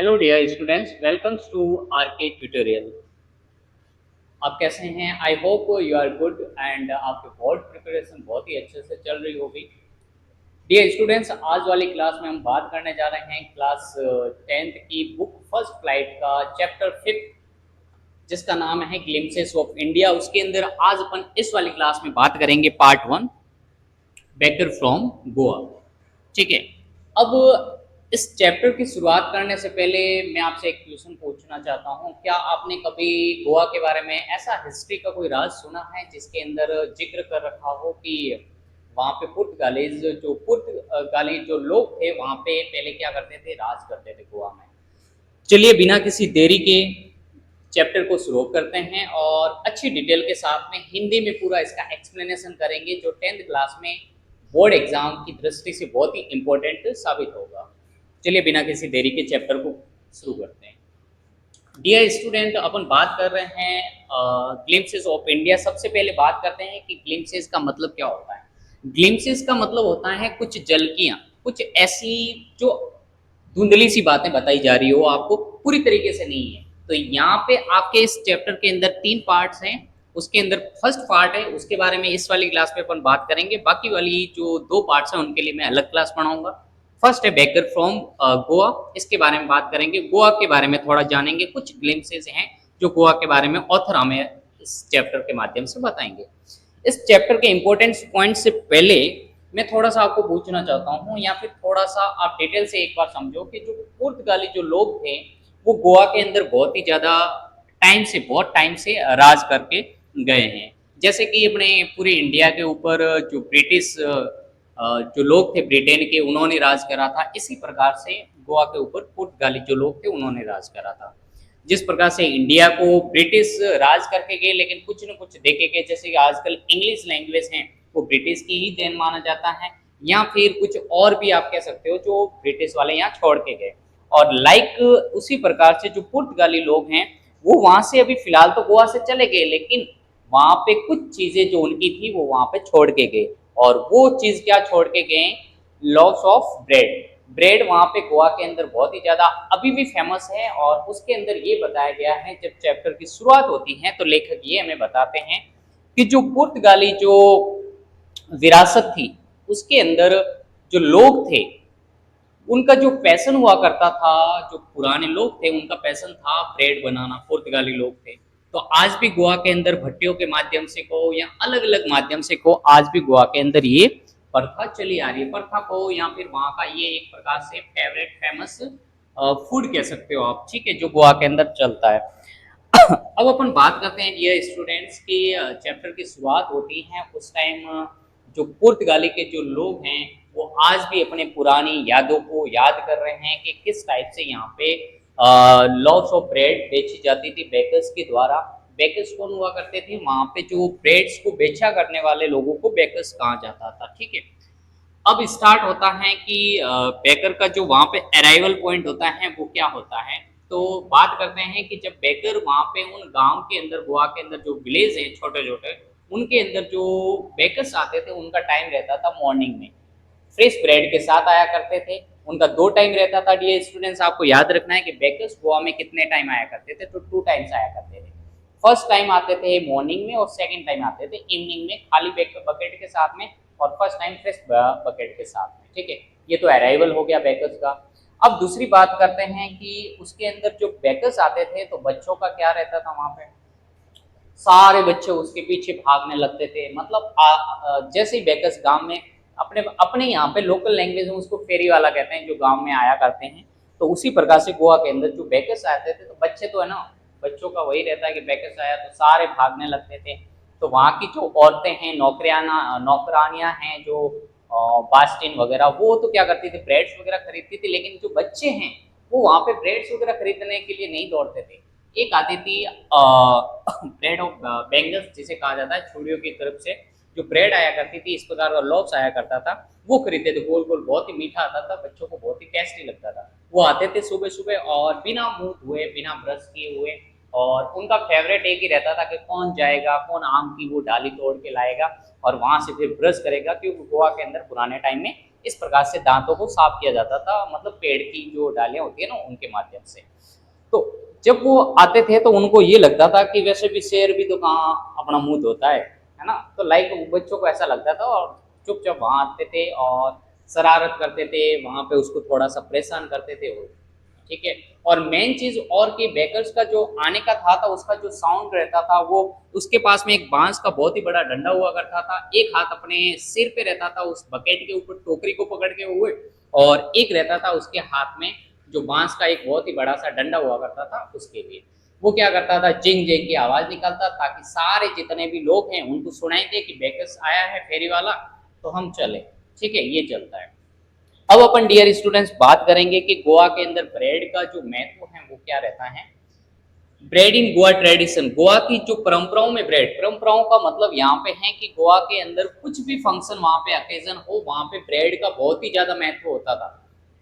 Hello dear students, welcomes to RK tutorial. आप कैसे हैं? I hope you are good and आपकी board preparation बहुत ही अच्छे से चल रही होगी। डियर स्टूडेंट्स, आज वाली क्लास में हम बात करने जा रहे हैं क्लास 10th की बुक फर्स्ट फ्लाइट का चैप्टर 5, जिसका नाम है ग्लिम्पसेस ऑफ इंडिया। उसके अंदर आज अपन इस वाली क्लास में बात करेंगे पार्ट 1, बेकर फ्रॉम गोवा। ठीक है। अब इस चैप्टर की शुरुआत करने से पहले मैं आपसे एक क्वेश्चन पूछना चाहता हूँ। क्या आपने कभी गोवा के बारे में ऐसा हिस्ट्री का कोई राज सुना है जिसके अंदर जिक्र कर रखा हो कि वहाँ पे पुर्तगाली जो लोग थे वहाँ पे पहले क्या करते थे, राज करते थे गोवा में। चलिए बिना किसी देरी के चैप्टर को शुरू करते हैं और अच्छी डिटेल के साथ में हिंदी में पूरा इसका एक्सप्लेनेशन करेंगे, जो 10th क्लास में बोर्ड एग्जाम की दृष्टि से बहुत ही इंपॉर्टेंट साबित होगा। चलिए बिना किसी देरी के चैप्टर को शुरू करते हैं। डियर स्टूडेंट, अपन बात कर रहे हैं ग्लिम्पसेस ऑफ इंडिया। सबसे पहले बात करते हैं कि ग्लिम्पसेस का मतलब क्या होता है। ग्लिम्पसेस का मतलब होता है कुछ झलकियां, कुछ ऐसी जो धुंधली सी बातें बताई जा रही हो, आपको पूरी तरीके से नहीं है। तो यहाँ पे आपके इस चैप्टर के अंदर 3 पार्ट्स हैं। उसके अंदर फर्स्ट पार्ट है, उसके बारे में इस वाली क्लास में अपन बात करेंगे। बाकी वाली जो 2 पार्ट्स हैं उनके लिए मैं अलग क्लास पढ़ाऊंगा। फर्स्ट है बेकर फ्रॉम गोवा, इसके बारे में बात करेंगे। गोवा के बारे में थोड़ा जानेंगे, कुछ ग्लिम्पसेस हैं जो गोवा के बारे में ऑथर हमें इस चैप्टर के माध्यम से बताएंगे। इस चैप्टर के इंपॉर्टेंट पॉइंट से पहले मैं थोड़ा सा आपको पूछना चाहता हूँ, या फिर थोड़ा सा आप डिटेल से एक बार समझो कि जो पुर्तगाली जो लोग थे वो गोवा के अंदर बहुत टाइम से राज करके गए हैं। जैसे कि अपने पूरे इंडिया के ऊपर जो ब्रिटिश जो लोग थे ब्रिटेन के, उन्होंने राज करा था। इसी प्रकार से गोवा के ऊपर पुर्तगाली जो लोग थे उन्होंने राज करा था। जिस प्रकार से इंडिया को ब्रिटिश राज करके गए, लेकिन कुछ न कुछ देखे गए। जैसे कि आजकल इंग्लिश लैंग्वेज है वो ब्रिटिश की ही देन माना जाता है, या फिर कुछ और भी आप कह सकते हो जो ब्रिटिश वाले यहाँ छोड़ के गए। और उसी प्रकार से जो पुर्तगाली लोग हैं वो वहां से अभी फिलहाल तो गोवा से चले गए, लेकिन वहां पे कुछ चीजें जो उनकी थी वो वहां पे छोड़ के गए। और वो चीज क्या छोड़ के गए? Loss of bread. ब्रेड वहां पे गोवा के अंदर बहुत ही ज्यादा अभी भी फेमस है। और उसके अंदर ये बताया गया है, जब चैप्टर की शुरुआत होती है तो लेखक ये हमें बताते हैं कि जो पुर्तगाली जो विरासत थी उसके अंदर जो लोग थे उनका जो पैशन हुआ करता था, जो पुराने लोग थे उनका पैशन था ब्रेड बनाना, पुर्तगाली लोग थे। तो आज भी गोवा के अंदर भट्टियों के माध्यम से को या अलग अलग माध्यम से को आज भी गोवा के अंदर ये प्रथा चली आ रही है। प्रथा को या फिर वहाँ का ये एक प्रकार से फेवरेट फेमस फूड कह सकते हो आप, ठीक है, जो गोवा के अंदर चलता है। अब अपन बात करते हैं डियर स्टूडेंट्स की चैप्टर की शुरुआत होती है उस टाइम जो पुर्तगाली के जो लोग हैं वो आज भी अपने पुरानी यादों को याद कर रहे हैं कि किस टाइप से यहाँ पे लॉट्स ऑफ ब्रेड बेची जाती थी बेकर्स के द्वारा। बेकर्स कौन हुआ करते थे? वहाँ पे जो ब्रेड्स को बेचा करने वाले लोगों को बेकर्स कहा जाता था, ठीक है। अब स्टार्ट होता है कि बेकर का जो वहाँ पे अराइवल पॉइंट होता है वो क्या होता है। तो बात करते हैं कि जब बेकर वहाँ पे उन गांव के अंदर, गोवा के अंदर जो विलेज है छोटे छोटे, उनके अंदर जो बेकर्स आते थे उनका टाइम रहता था मॉर्निंग में, फ्रेश ब्रेड के साथ आया करते थे। उनका 2 टाइम रहता था। डियर स्टूडेंट्स, आपको याद रखना है कि बेकर्स गोवा में कितने टाइम आया करते थे, तो 2 टाइम्स आया करते थे। फर्स्ट टाइम आते थे मॉर्निंग में और सेकंड टाइम आते थे इवनिंग में, खाली बकेट के साथ में, और फर्स्ट टाइम फ्रेश बकेट के साथ में, ठीक है। ये तो अराइवल हो गया बेकर्स का। अब दूसरी बात करते हैं कि उसके अंदर जो बेकर्स आते थे तो बच्चों का क्या रहता था वहां पे? सारे बच्चे उसके पीछे भागने लगते थे। मतलब जैसे ही बेकर्स गांव में अपने अपने यहाँ पे लोकल लैंग्वेज में उसको फेरी वाला कहते हैं, जो गांव में आया करते हैं। तो उसी प्रकार से गोवा के अंदर जो बेकर्स आते थे तो बच्चे तो है ना, बच्चों का वही रहता है कि बेकर्स आया तो सारे भागने लगते थे। तो वहाँ की जो औरतें हैं, नौकरानियां हैं, जो बास्टिन वगैरह, वो तो क्या करती थी, ब्रेड्स वगैरह खरीदती थी। लेकिन जो बच्चे हैं वो वहाँ पे ब्रेड्स वगैरह खरीदने के लिए नहीं दौड़ते थे। एक आती थी ब्रेड ऑफ बैंगल्स जिसे कहा जाता है, छुड़ियों की तरफ से जो ब्रेड आया करती थी, इस प्रकार का लॉब्स आया करता था, वो खरीदते थे। गोल गोल बहुत ही मीठा आता था, बच्चों को बहुत ही टेस्टी लगता था। वो आते थे सुबह सुबह और बिना मुंह धोए, बिना ब्रश किए हुए, और उनका फेवरेट एक ही रहता था कि कौन जाएगा, कौन आम की वो डाली तोड़ के लाएगा और वहां से फिर ब्रश करेगा, क्योंकि गोवा के अंदर पुराने टाइम में इस प्रकार से दांतों को साफ किया जाता था, मतलब पेड़ की जो डालियां होती है ना उनके माध्यम से। तो जब वो आते थे तो उनको ये लगता था कि वैसे भी शेर भी तो कहाँ अपना मुंह धोता है ना, तो लाइक बच्चों को ऐसा लगता था और चुपचाप वहां आते थे और शरारत करते थे, वहां पे उसको थोड़ा सा परेशान करते थे वो, ठीक है। और मेन चीज और कि बेकर्स का जो आने का था उसका जो साउंड रहता था वो, उसके पास में एक बांस का बहुत ही बड़ा डंडा हुआ करता था, एक हाथ अपने सिर पे रहता था उस बकेट के ऊपर टोकरी को पकड़ के हुए, और एक रहता था उसके हाथ में जो बांस का एक बहुत ही बड़ा सा डंडा हुआ करता था उसके लिए। वो क्या करता था, जिंग जिंग की आवाज निकालता ताकि सारे जितने भी लोग हैं उनको सुनाई दे कि बेकर्स आया है फेरी वाला, तो हम चले, ठीक है, ये चलता है। अब अपन डियर स्टूडेंट्स बात करेंगे कि गोवा के अंदर ब्रेड का जो महत्व है वो क्या रहता है। ब्रेड इन गोवा ट्रेडिशन, गोवा की जो परंपराओं में ब्रेड, परंपराओं का मतलब यहाँ पे है कि गोवा के अंदर कुछ भी फंक्शन वहां पे अकेजन हो वहां पे ब्रेड का बहुत ही ज्यादा महत्व होता था।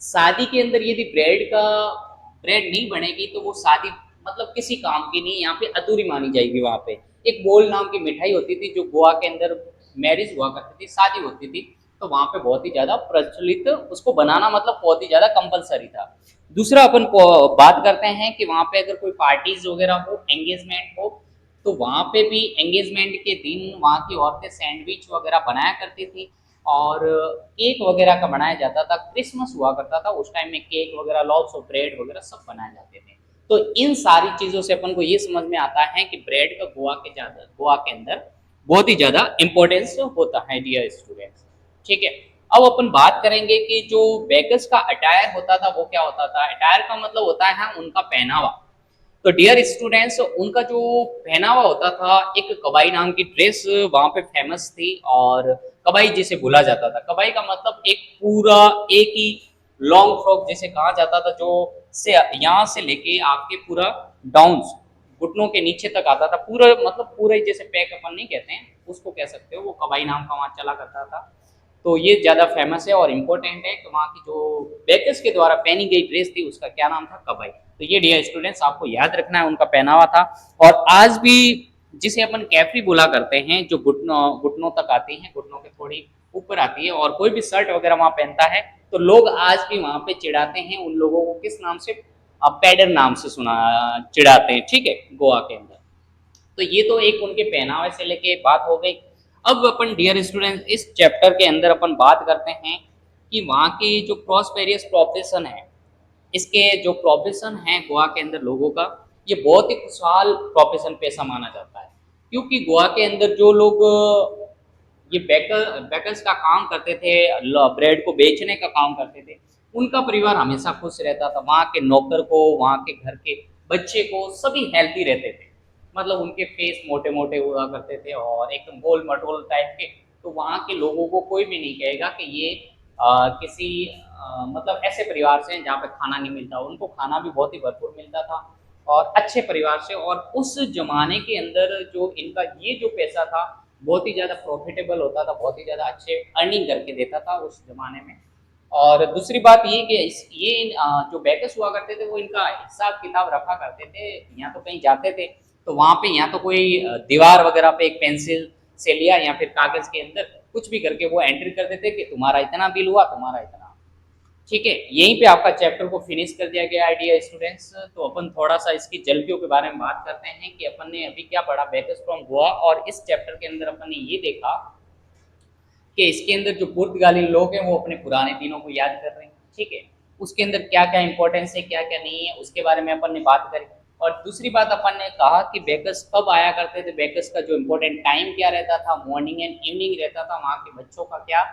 शादी के अंदर यदि ब्रेड नहीं बनेगी तो वो शादी मतलब किसी काम की नहीं, यहाँ पे अधूरी मानी जाएगी। वहां पे एक बोल नाम की मिठाई होती थी जो गोवा के अंदर मैरिज हुआ करती थी, शादी होती थी, तो वहां पे बहुत ही ज्यादा प्रचलित, उसको बनाना मतलब बहुत ही ज्यादा कंपलसरी था। दूसरा अपन बात करते हैं कि वहां पे अगर कोई पार्टीज वगैरह हो, एंगेजमेंट हो, तो वहां पे भी एंगेजमेंट के दिन वहां की औरतें सैंडविच वगैरह बनाया करती थी और केक वगैरह का बनाया जाता था। क्रिसमस हुआ करता था उस टाइम में केक वगैरह, लॉट्स ऑफ ब्रेड वगैरह सब बनाए जाते थे। तो इन सारी चीजों से अपन को ये समझ में आता है कि ब्रेड का गोवा के अंदर बहुत ही ज्यादा इंपॉर्टेंस होता है डियर स्टूडेंट्स, ठीक है। अब अपन बात करेंगे कि जो बेकर्स का अटायर होता था वो क्या होता था। अटायर का मतलब होता है उनका पहनावा। तो डियर स्टूडेंट्स उनका जो पहनावा होता था, एक कबाई नाम की ड्रेस वहां पे फेमस थी और कबाई जिसे बोला जाता था। कबाई का मतलब एक पूरा एक ही लॉन्ग फ्रॉक जिसे कहा जाता था, जो से यहाँ से लेके आपके पूरा डाउन घुटनों के नीचे तक आता था, पूरा मतलब पूरा ही जैसे पैक अपन नहीं कहते हैं उसको कह सकते हो, वो कबाई नाम का वहाँ चला करता था। तो ये ज़्यादा फेमस है और इम्पोर्टेंट है कि वहाँ की जो बेकर्स के द्वारा पहनी गई ड्रेस थी उसका क्या नाम था, कबाई। तो ये डियर स्टूडेंट्स आपको याद रखना है, उनका पहनावा था। और आज भी जिसे अपन कैफरी बोला करते हैं, जो घुटनों घुटनों तक आती है, घुटनों के थोड़ी ऊपर आती है, और कोई भी शर्ट वगैरह वहाँ पहनता है तो लोग आज भी वहाँ पे चिढ़ाते हैं उन लोगों को, किस नाम से, पैडर नाम से सुना चिढ़ाते हैं, ठीक है, गोवा के अंदर। तो ये तो एक उनके पहनावे से लेके बात हो गई। अब अपन डियर स्टूडेंट इस चैप्टर के अंदर अपन बात करते हैं कि वहाँ की जो प्रॉस्पेरियस प्रोफेशन है, इसके जो प्रोफेशन है गोवा के अंदर लोगों का, ये बहुत ही खुशहाल प्रोफेशन पेशा माना जाता है। क्योंकि गोवा के अंदर जो लोग ये बेकर्स का काम करते थे, ब्रेड को बेचने का काम करते थे, उनका परिवार हमेशा खुश रहता था। वहाँ के नौकर को, वहाँ के घर के बच्चे को सभी हेल्थी रहते थे, मतलब उनके फेस मोटे मोटे हुआ करते थे और एकदम गोल मटोल टाइप के। तो वहाँ के लोगों को कोई भी नहीं कहेगा कि ये किसी मतलब ऐसे परिवार से हैं जहाँ पे खाना नहीं मिलता। उनको खाना भी बहुत ही भरपूर मिलता था और अच्छे परिवार से। और उस जमाने के अंदर जो इनका ये जो पैसा था बहुत ही ज़्यादा प्रॉफिटेबल होता था, बहुत ही ज़्यादा अच्छे अर्निंग करके देता था उस जमाने में। और दूसरी बात ये कि जो बैकर्स हुआ करते थे वो इनका हिसाब किताब रखा करते थे। या तो कहीं जाते थे तो वहाँ पे या तो कोई दीवार वगैरह पे एक पेंसिल से लिया या फिर कागज के अंदर कुछ भी करके वो एंट्री कर देते कि तुम्हारा इतना बिल हुआ, तुम्हारा इतना, ठीक है। यहीं पे आपका चैप्टर को फिनिश कर दिया गया आइडिया स्टूडेंट्स। तो अपन थोड़ा सा इसकी जल्पियों के बारे में बात करते हैं कि अपन ने अभी क्या पढ़ा बेकर्स फ्रॉम गोवा, और इस चैप्टर के अंदर अपन ने ये देखा कि इसके अंदर जो पुर्तगाली लोग हैं वो अपने पुराने दिनों को याद कर रहे हैं, ठीक है। उसके अंदर क्या क्या इंपॉर्टेंस है, क्या क्या नहीं है, उसके बारे में अपन ने बात करी। और दूसरी बात अपन ने कहा कि बेकर्स कब आया करते थे, बेकर्स का जो इम्पोर्टेंट टाइम क्या रहता था, मॉर्निंग एंड इवनिंग रहता था, वहाँ के बच्चों का क्या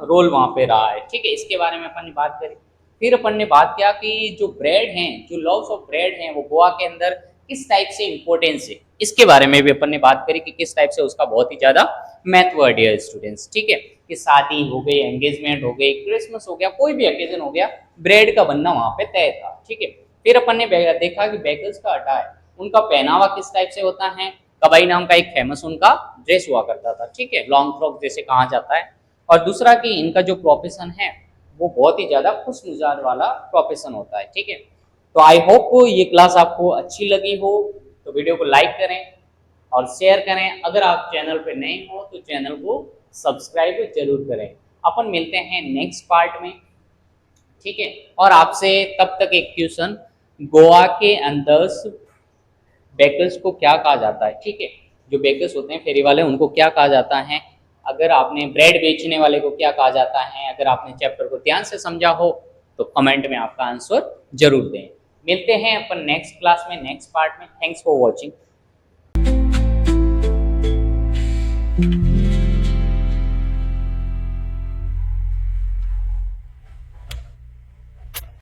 रोल वहाँ पे रहा है, ठीक है, इसके बारे में अपन ने बात करी। फिर अपन ने बात किया कि जो ब्रेड हैं, जो लव्स ऑफ ब्रेड हैं, वो गोवा के अंदर किस टाइप से इंपॉर्टेंस है, इसके बारे में भी अपन ने बात करी कि किस टाइप से उसका बहुत ही ज्यादा महत्व है डियर स्टूडेंट्स, ठीक है। कि शादी हो गई, एंगेजमेंट हो गई, क्रिसमस हो गया, कोई भी ओकेजन हो गया, ब्रेड का बनना वहां पे तय था, ठीक है। फिर अपन ने देखा कि बेकर्स का अटायर, उनका पहनावा किस टाइप से होता है। कबाई नाम का एक फेमस उनका ड्रेस हुआ करता था, ठीक है, लॉन्ग फ्रॉक जैसे कहा जाता है। और दूसरा कि इनका जो प्रोफेशन है वो बहुत ही ज्यादा खुश मिजाज वाला प्रोफेशन होता है, ठीक है। तो आई होप ये क्लास आपको अच्छी लगी हो, तो वीडियो को लाइक करें और शेयर करें। अगर आप चैनल पे नए हो तो चैनल को सब्सक्राइब जरूर करें। अपन मिलते हैं नेक्स्ट पार्ट में, ठीक है। और आपसे तब तक एक क्वेश्चन, गोवा के अंदर बेकर्स को क्या कहा जाता है, ठीक है। जो बेकर्स होते हैं फेरी वाले, उनको क्या कहा जाता है। अगर आपने ब्रेड बेचने वाले को क्या कहा जाता है, अगर आपने चैप्टर को ध्यान से समझा हो तो कमेंट में आपका आंसर जरूर दें। मिलते हैं अपन नेक्स्ट क्लास में, नेक्स्ट पार्ट में। Thanks for watching.